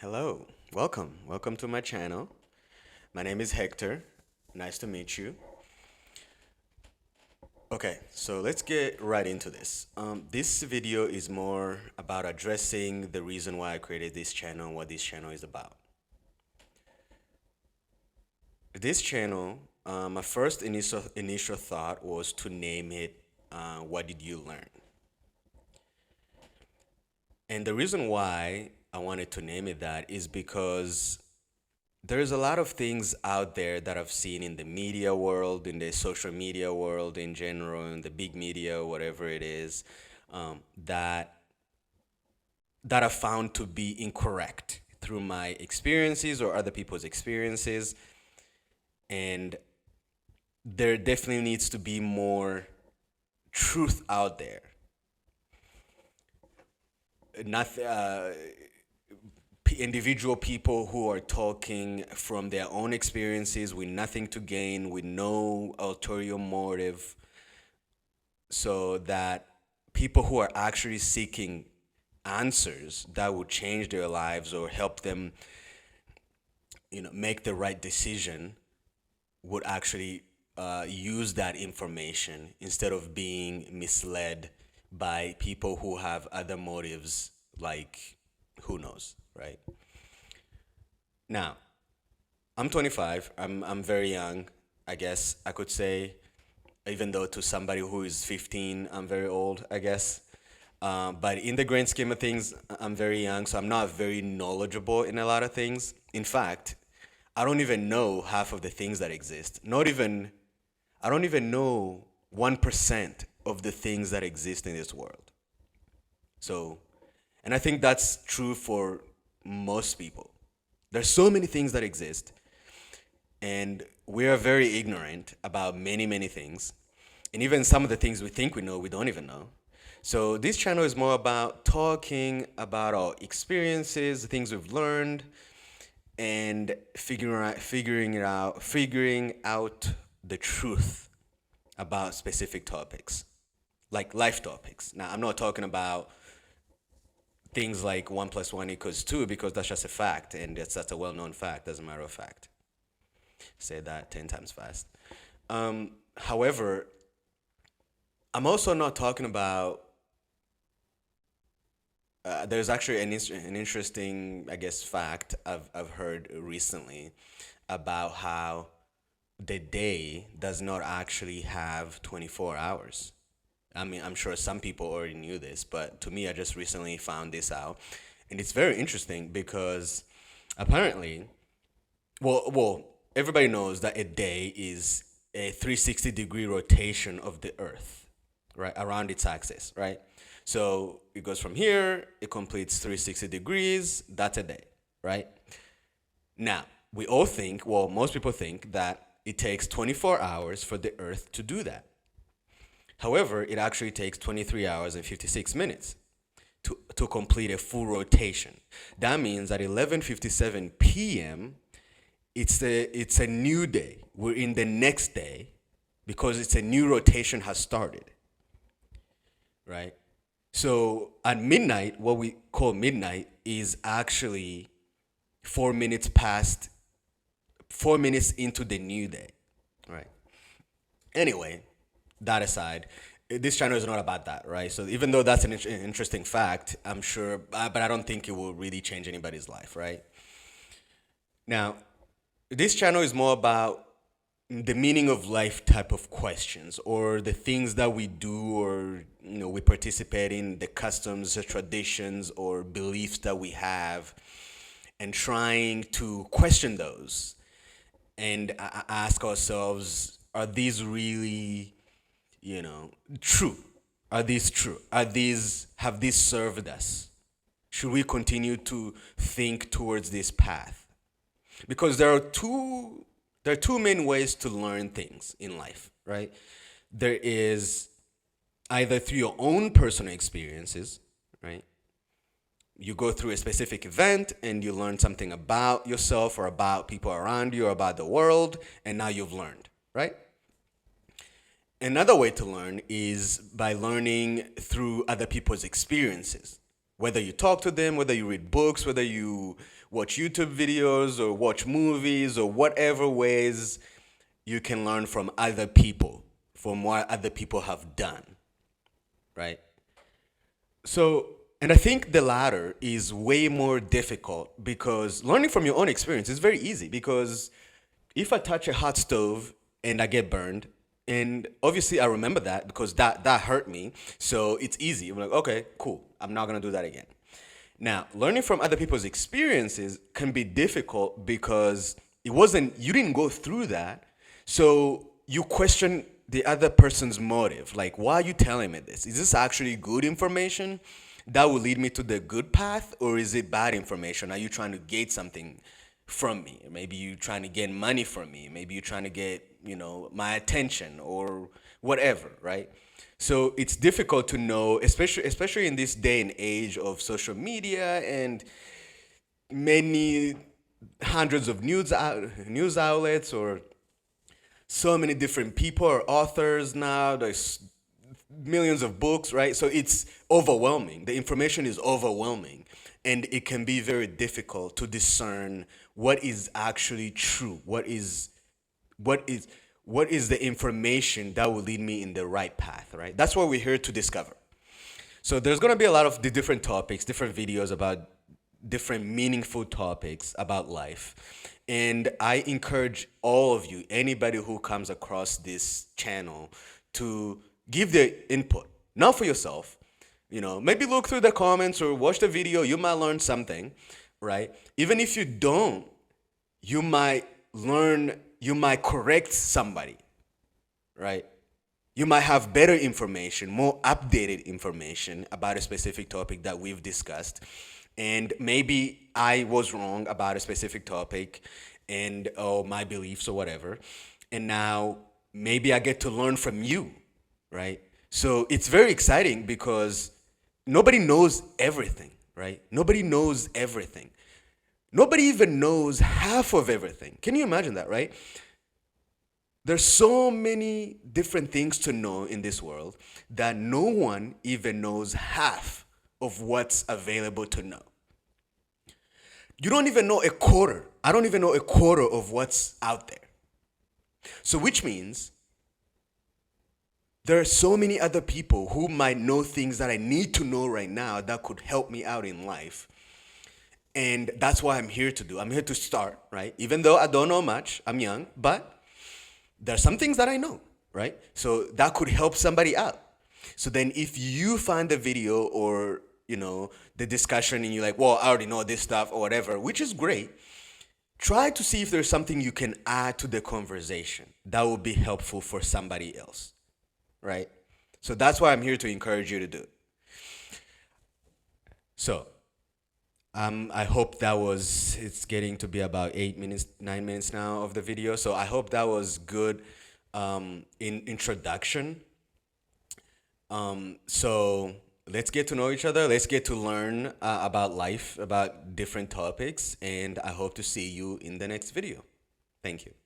Hello, welcome to my channel. My name is Hector. Nice to meet you. Okay, so let's get right into this. This video is more about addressing the reason why I created this channel and what this channel is about. This channel, my first initial thought was to name it "What Did You Learn?" And the reason why I wanted to name it that is because there's a lot of things out there that I've seen in the media world, in the social media world in general, in the big media, whatever it is, that I found to be incorrect through my experiences or other people's experiences, and there definitely needs to be more truth out there. Not individual people who are talking from their own experiences with nothing to gain, with no ulterior motive, so that people who are actually seeking answers that will change their lives or help them, make the right decision would actually use that information instead of being misled by people who have other motives, like who knows, right? Now, I'm 25. I'm very young. I guess I could say, even though to somebody who is 15, I'm very old, I guess. But in the grand scheme of things, I'm very young, so I'm not very knowledgeable in a lot of things. In fact, I don't even know half of the things that exist. Not even, I don't even know 1% of the things that exist in this world. So, and I think that's true for most people. There's so many things that exist, and we are very ignorant about many, many things. And even some of the things we think we know, we don't even know. So this channel is more about talking about our experiences, the things we've learned, and figuring out the truth about specific topics, like life topics. Now, I'm not talking about things like 1 + 1 = 2 because that's just a fact, and that's a well-known fact, as a matter of fact. Say that 10 times fast. However, I'm also not talking about. There's actually an interesting, I guess, fact I've heard recently about how the day does not actually have 24 hours. I mean, I'm sure some people already knew this, but to me, I just recently found this out. And it's very interesting because apparently, well, everybody knows that a day is a 360-degree rotation of the Earth, right, around its axis, right? So it goes from here, it completes 360 degrees, that's a day, right? Now, we all think, well, most people think that it takes 24 hours for the Earth to do that. However, it actually takes 23 hours and 56 minutes to complete a full rotation. That means at 11:57 p.m., it's a new day. We're in the next day because it's a new rotation has started, right? So at midnight, what we call midnight is actually 4 minutes past, 4 minutes into the new day, right? Anyway, that aside, this channel is not about that, right? So even though that's an interesting fact, I'm sure, but I don't think it will really change anybody's life, right? Now, this channel is more about the meaning of life type of questions, or the things that we do, or we participate in, the customs, the traditions, or beliefs that we have, and trying to question those and ask ourselves, are these really, true? Are these true? Have these served us? Should we continue to think towards this path? Because there are two main ways to learn things in life, right? There is either through your own personal experiences, right? You go through a specific event and you learn something about yourself or about people around you or about the world, and now you've learned, right? Another way to learn is by learning through other people's experiences. Whether you talk to them, whether you read books, whether you watch YouTube videos or watch movies or whatever ways you can learn from other people, from what other people have done, right? So, and I think the latter is way more difficult because learning from your own experience is very easy because if I touch a hot stove and I get burned, and obviously I remember that because that hurt me, so it's easy. I'm like, okay, cool. I'm not gonna do that again. Now, learning from other people's experiences can be difficult because it wasn't you didn't go through that, so you question the other person's motive. Like, why are you telling me this? Is this actually good information that will lead me to the good path, or is it bad information? Are you trying to get something from me? Maybe you trying to get money from me. Maybe you're trying to get, my attention or whatever, right? So it's difficult to know, especially in this day and age of social media and many hundreds of news outlets or so many different people or authors now. There's millions of books, right? So it's overwhelming. The information is overwhelming, and it can be very difficult to discern what is actually true. What is what is the information that will lead me in the right path, right? That's what we're here to discover. So there's going to be a lot of the different topics, different videos about different meaningful topics about life. And I encourage all of you, anybody who comes across this channel, to give their input, not for yourself. Maybe look through the comments or watch the video. You might learn something, right? Even if you don't, you might learn, you might correct somebody, right? You might have better information, more updated information about a specific topic that we've discussed. And maybe I was wrong about a specific topic and my beliefs or whatever. And now maybe I get to learn from you, right? So it's very exciting because nobody knows everything, right? Nobody knows everything. Nobody even knows half of everything. Can you imagine that, right? There's so many different things to know in this world that no one even knows half of what's available to know. You don't even know a quarter. I don't even know a quarter of what's out there. So, which means there are so many other people who might know things that I need to know right now that could help me out in life. And that's what I'm here to do. I'm here to start, right? Even though I don't know much, I'm young, but there's some things that I know, right? So that could help somebody out. So then if you find the video or, the discussion and you're like, well, I already know this stuff or whatever, which is great, try to see if there's something you can add to the conversation that will be helpful for somebody else, right? So that's what I'm here to encourage you to do. So I hope it's getting to be about 8 minutes, 9 minutes now of the video. So I hope that was good in introduction. So let's get to know each other. Let's get to learn about life, about different topics. And I hope to see you in the next video. Thank you.